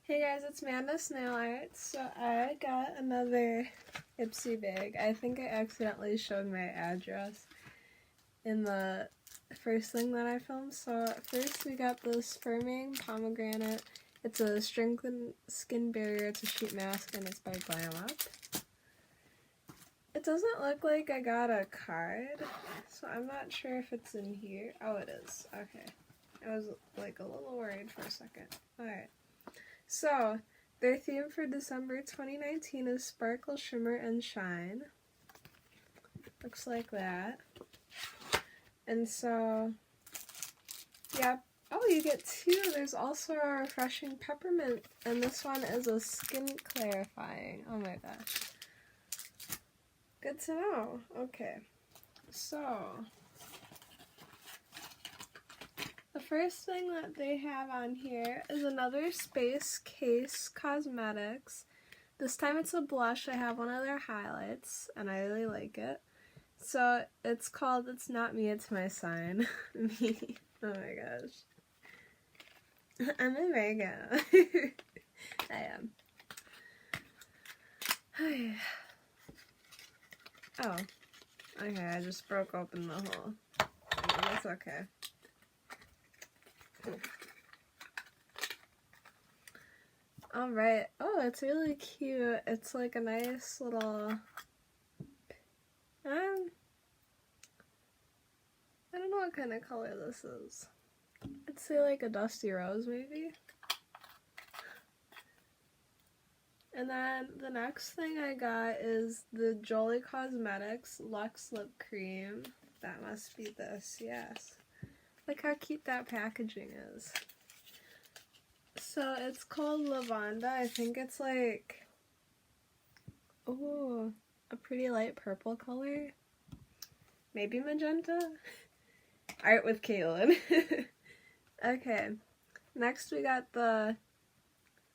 Hey guys, it's Manda's Nail Art. So I got another Ipsy bag. I think I accidentally showed my address in the first thing that I filmed. So first we got this firming pomegranate. It's a strengthened skin barrier. It's a sheet mask and it's by Glam Up. It doesn't look like I got a card, so I'm not sure if it's in here. Oh, it is. Okay. I was like a little worried for a second. Alright. So, their theme for December 2019 is Sparkle, Shimmer, and Shine. Looks like that. And so, yeah. Oh, you get two. There's also a refreshing peppermint, and this one is a skin clarifying. Oh my gosh. Good to know. Okay. So, the first thing that they have on here is another Space Case Cosmetics. This time it's a blush. I have one of their highlights, and I really like it. So it's called It's Not Me, It's My Sign. Me. Oh my gosh. I'm a Virgo. I am. Oh. Okay, I just broke open the hole. That's okay. Alright. Oh, it's really cute. It's like a nice little... I don't know what kind of color this is. I'd say like a dusty rose, maybe? And then the next thing I got is the Jolie Cosmetics Luxe Lip Cream. That must be this, yes. Look how cute that packaging is. So it's called Lavanda. I think it's like, ooh, a pretty light purple color. Maybe magenta? Art with Caitlin. Okay, next we got the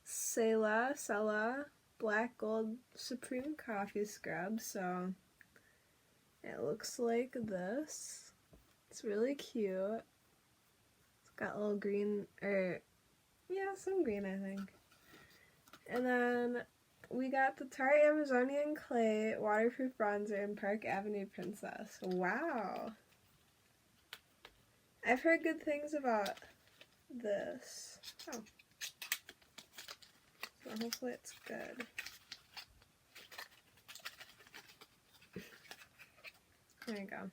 Sela Black Gold Supreme Coffee Scrub. So it looks like this. It's really cute. It's got a little green, or yeah, some green I think. And then we got the Tarte Amazonian Clay Waterproof Bronzer in Park Avenue Princess. Wow. I've heard good things about this. Oh. So hopefully it's good. There you go.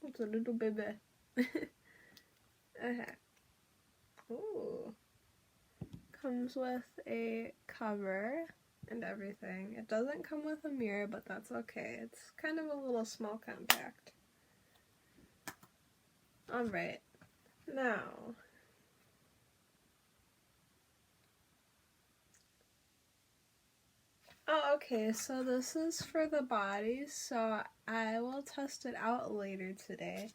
It's a little baby. Okay. Ooh. Comes with a cover and everything. It doesn't come with a mirror, but that's okay. It's kind of a little small compact. Alright. Now, oh, okay, so this is for the body, so I will test it out later today.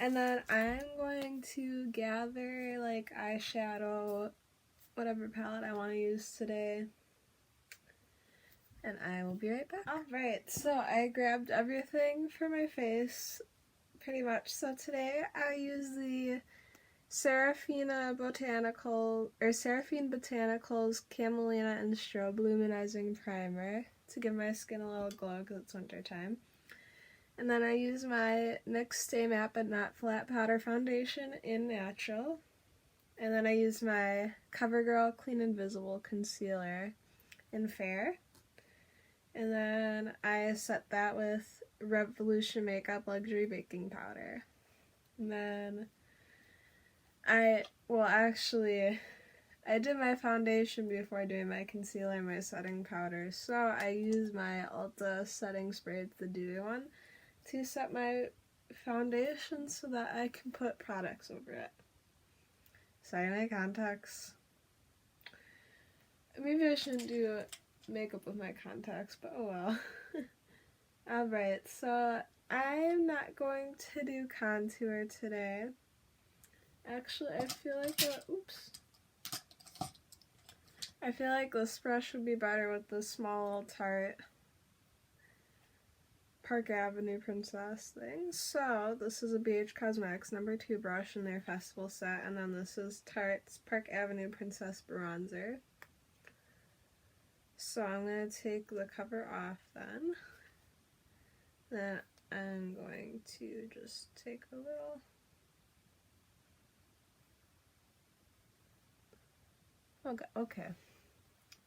And then I'm going to gather, like, eyeshadow, whatever palette I want to use today. And I will be right back. Alright, so I grabbed everything for my face, pretty much. So today I use the Seraphine Botanicals Camelina and Strobe Luminizing Primer to give my skin a little glow because it's winter time. And then I use my NYX Stay Matte But Not Flat Powder Foundation in Natural. And then I use my CoverGirl Clean Invisible Concealer in Fair. And then I set that with Revolution Makeup Luxury Baking Powder. And then I did my foundation before doing my concealer and my setting powder, so I use my Ulta setting spray, the dewy one, to set my foundation so that I can put products over it. Sorry, my contacts. Maybe I shouldn't do makeup with my contacts, but oh well. Alright, so I'm not going to do contour today. Actually, I feel like this brush would be better with the small Tarte Park Avenue Princess thing. So, this is a BH Cosmetics No. 2 brush in their festival set, and then this is Tarte's Park Avenue Princess Bronzer. So I'm going to take the cover off then. Then I'm going to just take a little. Okay.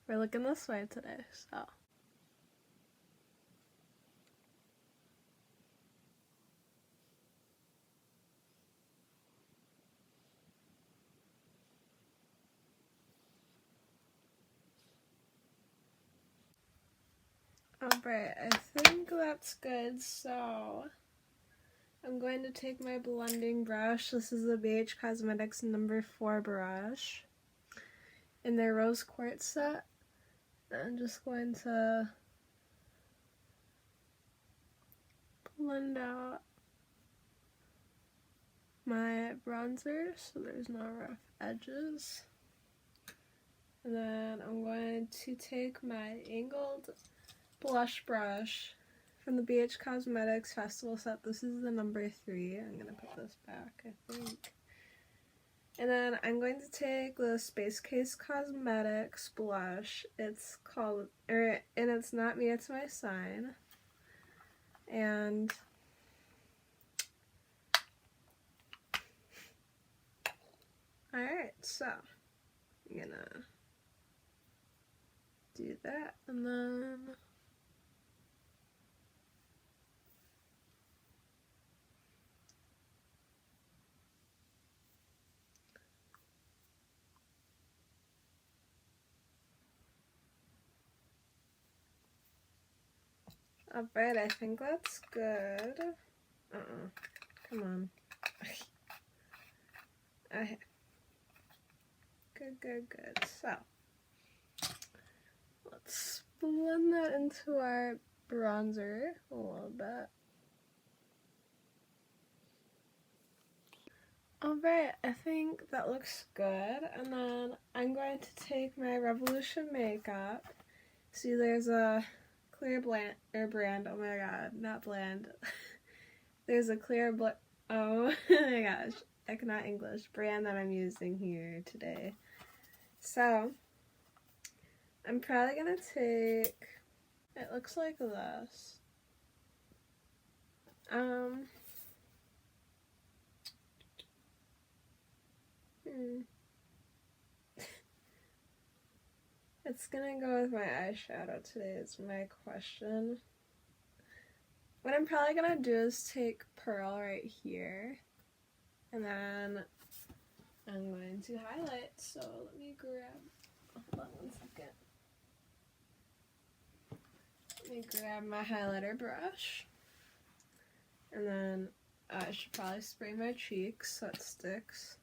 We're looking this way today, so. Alright, I think that's good, so I'm going to take my blending brush. This is the BH Cosmetics number 4 brush in their rose quartz set. I'm just going to blend out my bronzer so there's no rough edges. And then I'm going to take my angled blush brush from the BH Cosmetics Festival set. This is the number 3. I'm going to put this back, I think. And then I'm going to take the Space Case Cosmetics blush. It's called, and it's not me, it's my sign. And alright, so I'm gonna do that, and then alright, I think that's good. Come on. Okay. Good. So, let's blend that into our bronzer a little bit. Alright, I think that looks good. And then I'm going to take my Revolution makeup. See, there's a clear brand. Oh my god, not bland. There's a clear oh my gosh, I cannot English brand that I'm using here today. So I'm probably gonna take, it looks like this. It's gonna go with my eyeshadow today is my question. What I'm probably gonna do is take Pearl right here, and then I'm going to highlight. So let me grab, hold on one second. Let me grab my highlighter brush, and then I should probably spray my cheeks so it sticks.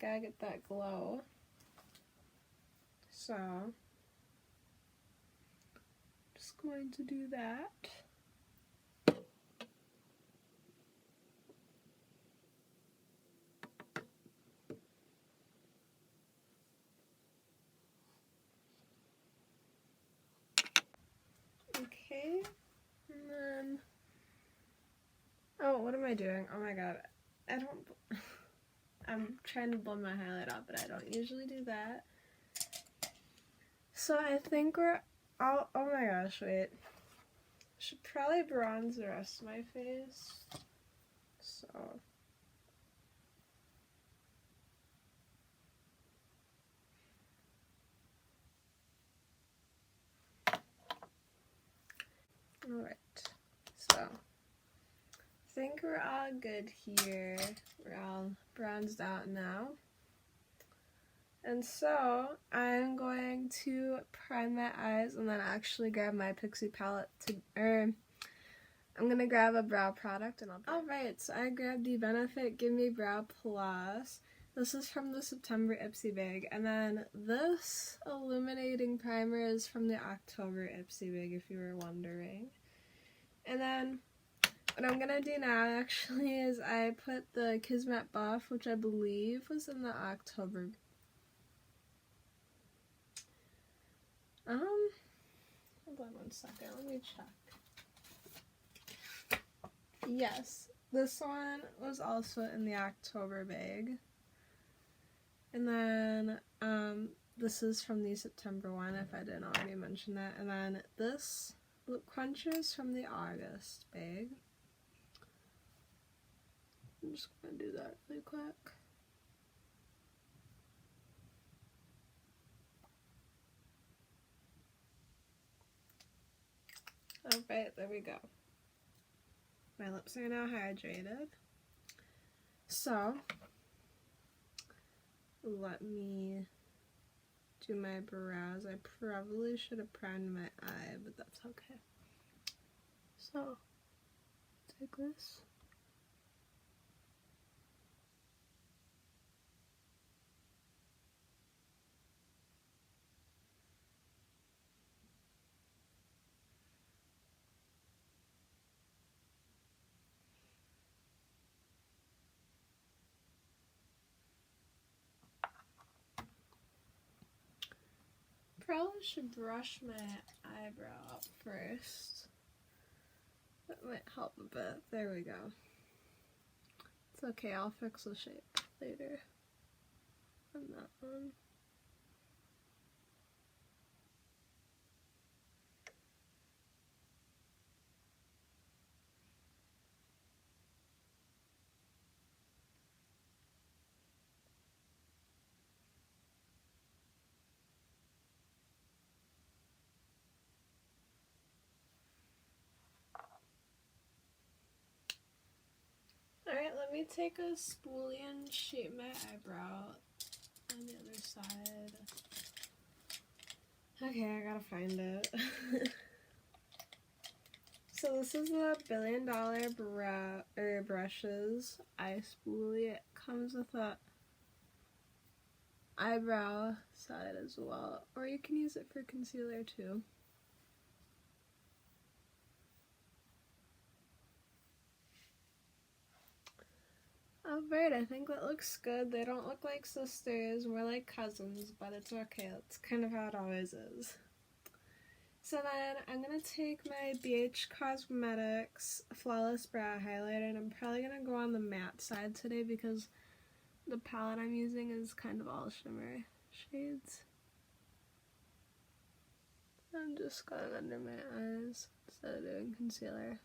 Gotta get that glow. So, just going to do that. Okay, and then, oh, what am I doing? Oh my god, I'm trying to blend my highlight out, but I don't usually do that. So I think we're all, oh my gosh, wait. Should probably bronze the rest of my face. So. Alright, so I think we're all good here. We're all bronzed out now. And so I'm going to prime my eyes and then actually grab my Pixie palette I'm gonna grab a brow product and alright, so I grabbed the Benefit Give Me Brow Plus. This is from the September Ipsy Bag, and then this illuminating primer is from the October Ipsy Bag, if you were wondering. And then what I'm gonna do now actually is I put the Kismet Buff, which I believe was in the October. Hold on one second, let me check. Yes, this one was also in the October bag. And then this is from the September one, if I didn't already mention that. And then this Lip Cruncher is from the August bag. I'm just gonna do that really quick. Alright, there we go. My lips are now hydrated. So, let me do my brows. I probably should have primed my eye, but that's okay. So, take this. Probably should brush my eyebrow up first. That might help a bit. There we go. It's okay, I'll fix the shape later on that one. Alright, let me take a spoolie and shape my eyebrow on the other side. Okay, I gotta find it. So this is the $1 Billion Brushes eye spoolie. It comes with a eyebrow side as well, or you can use it for concealer too. Alright, I think that looks good. They don't look like sisters, more like cousins, but it's okay. That's kind of how it always is. So then I'm going to take my BH Cosmetics Flawless Brow Highlighter, and I'm probably going to go on the matte side today because the palette I'm using is kind of all shimmer shades. I'm just going under my eyes instead of doing concealer.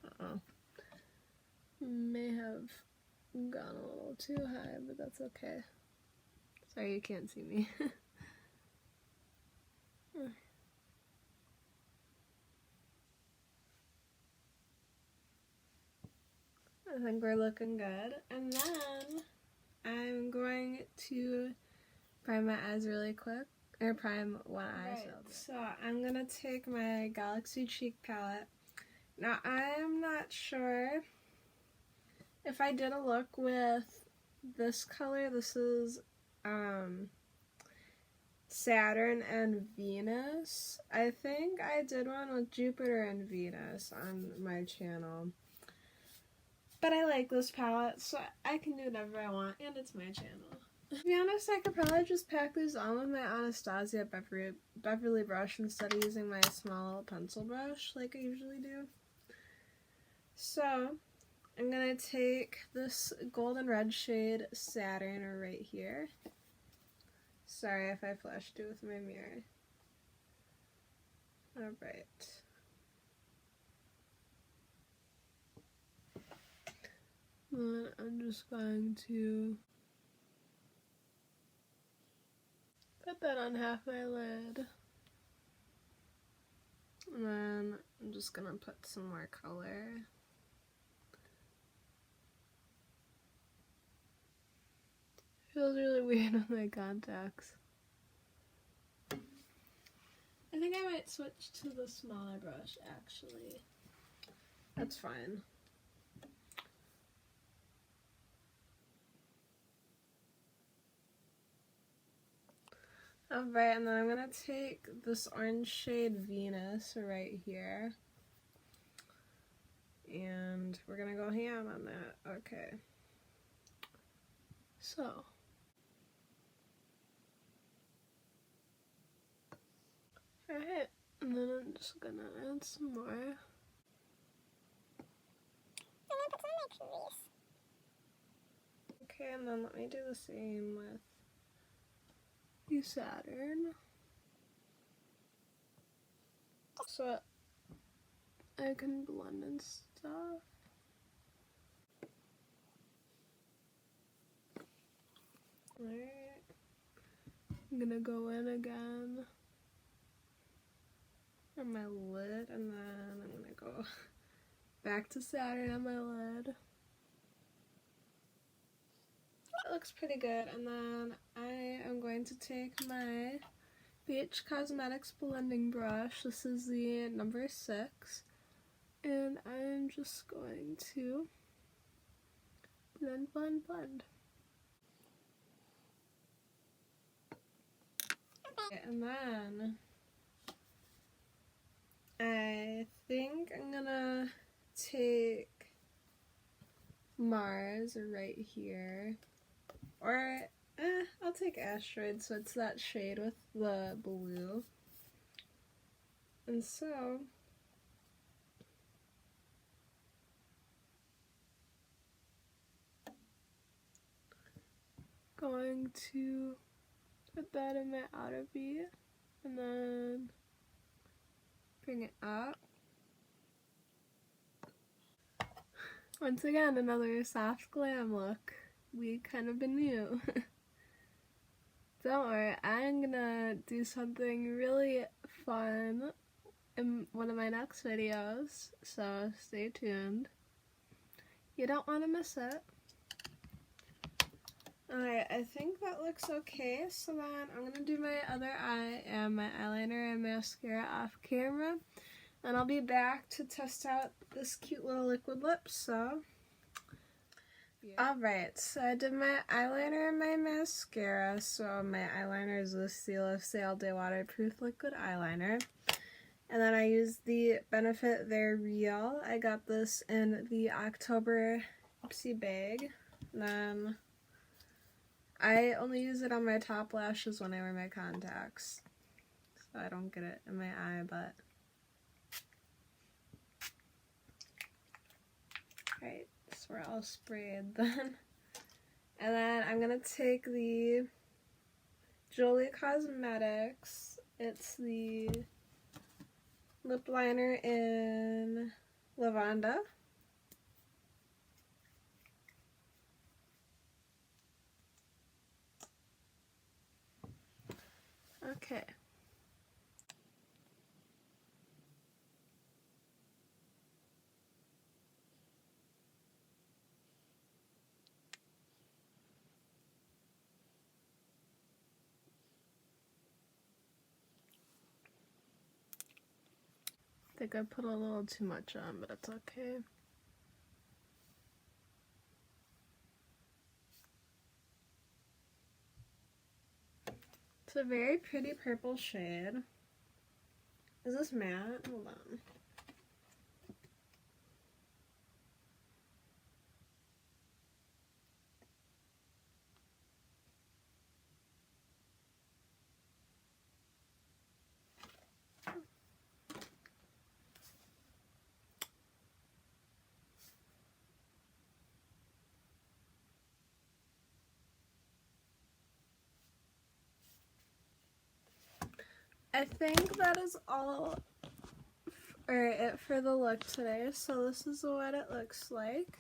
Uh-oh. May have gone a little too high, but that's okay. Sorry you can't see me. I think we're looking good. And then I'm going to prime my eyes really quick, or prime one eye. Right. So I'm gonna take my Galaxy Cheek palette. Now I'm not sure if I did a look with this color. This is Saturn and Venus. I think I did one with Jupiter and Venus on my channel. But I like this palette, so I can do whatever I want, and it's my channel. To be honest, I could probably just pack these on with my Anastasia Beverly brush instead of using my small little pencil brush like I usually do. So, I'm going to take this golden red shade Saturn right here. Sorry if I flashed it with my mirror. Alright. Then I'm just going to put that on half my lid. And then I'm just going to put some more color. Feels really weird with my contacts. I think I might switch to the smaller brush, actually. That's fine. Alright, and then I'm going to take this orange shade Venus right here. And we're going to go ham on that. Okay. So. Alright, and then I'm just going to add some more. And then put some crease. Okay, and then let me do the same with the Saturn. So I can blend and stuff. Alright. I'm gonna go in again on my lid, and then I'm gonna go back to Saturn on my lid. It looks pretty good, and then I am going to take my BH Cosmetics blending brush. This is the number 6, and I'm just going to blend, blend, blend. And then I think I'm gonna take Mars right here, or I'll take Asteroid, so it's that shade with the blue. And so going to put that in my outer V, and then bring it up. Once again, another soft glam look. We kind of been new. Don't worry, I'm gonna do something really fun in one of my next videos, so stay tuned. You don't want to miss it. Alright, I think that looks okay, so then I'm gonna do my other eye and my eyeliner and mascara off camera, and I'll be back to test out this cute little liquid lip, so yeah. Alright, so I did my eyeliner and my mascara. So my eyeliner is the Stila All Day Waterproof Liquid Eyeliner. And then I used the Benefit They're Real. I got this in the October Ipsy Bag. And then I only use it on my top lashes when I wear my contacts, so I don't get it in my eye, but alright. So we're all sprayed then. And then I'm gonna take the Jolie Cosmetics. It's the lip liner in Lavanda. Okay. I think I put a little too much on, but it's okay. It's a very pretty purple shade. Is this matte? Hold on. I think that is all it for the look today. So this is what it looks like.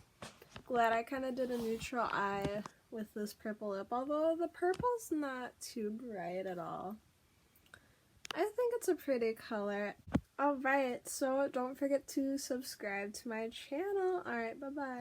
Glad I kind of did a neutral eye with this purple lip, although the purple's not too bright at all. I think it's a pretty color. Alright, so don't forget to subscribe to my channel. Alright, bye-bye.